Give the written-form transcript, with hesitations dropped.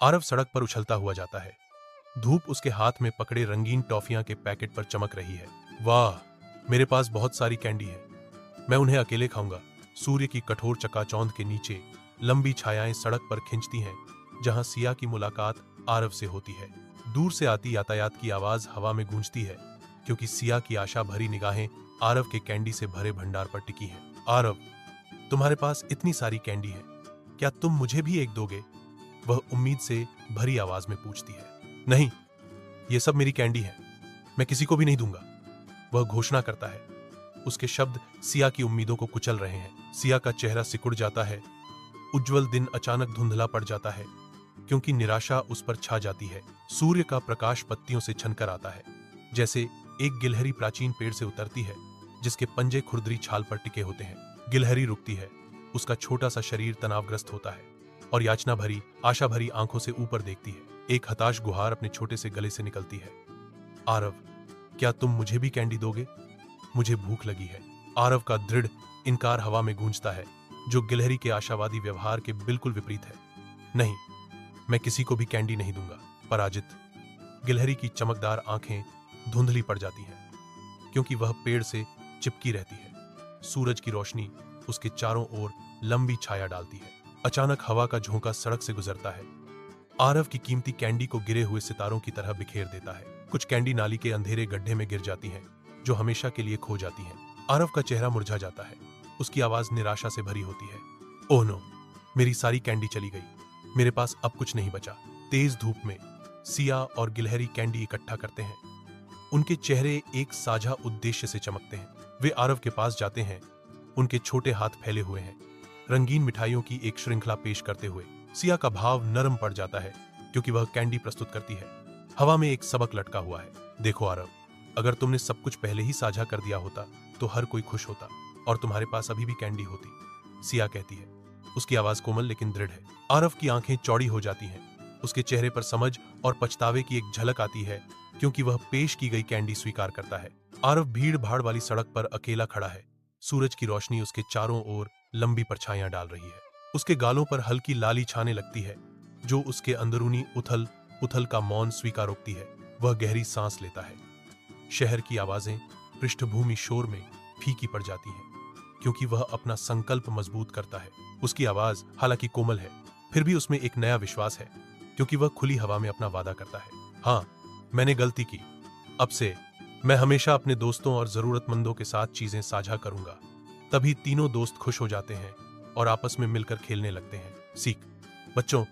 आरव सड़क पर उछलता हुआ जाता है। धूप उसके हाथ में पकड़े रंगीन टॉफियां के पैकेट पर चमक रही है। वाह, मेरे पास बहुत सारी कैंडी है, मैं उन्हें अकेले खाऊंगा। सूर्य की कठोर चकाचौंध के नीचे लंबी छायाएं सड़क पर खिंचती हैं, जहां सिया की मुलाकात आरव से होती है। दूर से आती यातायात की आवाज हवा में गूंजती है, क्योंकि सिया की आशा भरी निगाहें आरव के कैंडी से भरे भंडार पर टिकी हैं। आरव, तुम्हारे पास इतनी सारी कैंडी है, क्या तुम मुझे भी एक दोगे? वह उम्मीद से भरी आवाज में पूछती है। नहीं, ये सब मेरी कैंडी है, मैं किसी को भी नहीं दूंगा, वह घोषणा करता है। उसके शब्द सिया की उम्मीदों को कुचल रहे हैं। सिया का चेहरा सिकुड़ जाता है। उज्जवल दिन अचानक धुंधला पड़ जाता है, क्योंकि निराशा उस पर छा जाती है। सूर्य का प्रकाश पत्तियों से छनकर आता है, जैसे एक गिलहरी प्राचीन पेड़ से उतरती है, जिसके पंजे खुरदरी छाल पर टिके होते हैं। गिलहरी रुकती है, उसका छोटा सा शरीर तनावग्रस्त होता है और याचना भरी, आशा भरी आंखों से ऊपर देखती है। एक हताश गुहार अपने छोटे से गले से निकलती है। आरव, क्या तुम मुझे भी कैंडी दोगे? मुझे भूख लगी है। आरव का दृढ़ इनकार हवा में गूंजता है, जो गिलहरी के आशावादी व्यवहार के बिल्कुल विपरीत है। नहीं, मैं किसी को भी कैंडी नहीं दूंगा। पराजित। गिलहरी की चमकदार आंखें धुंधली पड़ जाती हैं, क्योंकि वह पेड़ से चिपकी रहती है। सूरज की रोशनी उसके चारों ओर लंबी छाया डालती है। अचानक हवा का झोंका सड़क से गुजरता है। आरव की कीमती कैंडी को गिरे हुए सितारों की तरह बिखेर देता है। कुछ कैंडी नाली के अंधेरे गड्ढे में गिर जाती हैं, जो हमेशा के लिए खो जाती हैं। आरव का चेहरा मुरझा जाता है। उसकी आवाज निराशा से भरी होती है। ओह नो, मेरी सारी कैंडी चली गई, मेरे पास अब कुछ नहीं बचा। तेज धूप में सिया और गिलहरी कैंडी इकट्ठा करते हैं। उनके चेहरे एक साझा उद्देश्य से चमकते हैं। वे आरव के पास जाते हैं, उनके छोटे हाथ फैले हुए हैं, रंगीन मिठाइयों की एक श्रृंखला पेश करते हुए। सिया का भाव नरम पड़ जाता है, क्योंकि वह कैंडी प्रस्तुत करती है। हवा में एक सबक लटका हुआ है। देखो आरव, अगर तुमने सब कुछ पहले ही साझा कर दिया होता तो हर कोई खुश होता और तुम्हारे पास अभी भी कैंडी होती, सिया कहती है। उसकी आवाज कोमल लेकिन दृढ़ है। आरव की आंखें चौड़ी हो जाती हैं। उसके चेहरे पर समझ और पछतावे की एक झलक आती है, क्योंकि वह पेश की गई कैंडी स्वीकार करता है। आरव भीड़ भाड़ वाली सड़क पर अकेला खड़ा है। सूरज की रोशनी उसके चारों ओर लंबी परछाइयां डाल रही है। उसके गालों पर हल्की लाली छाने लगती है, जो उसके अंदरूनी उथल उथल का मौन स्वीकार रोकती है। वह गहरी सांस लेता है। शहर की आवाजें पृष्ठभूमि शोर में फीकी पड़ जाती हैं, क्योंकि वह अपना संकल्प मजबूत करता है। उसकी आवाज हालांकि कोमल है, फिर भी उसमें एक नया विश्वास है, क्योंकि वह खुली हवा में अपना वादा करता है। हाँ, मैंने गलती की, अब से मैं हमेशा अपने दोस्तों और जरूरतमंदों के साथ चीजें साझा करूंगा। तभी तीनों दोस्त खुश हो जाते हैं और आपस में मिलकर खेलने लगते हैं। सीख। बच्चों,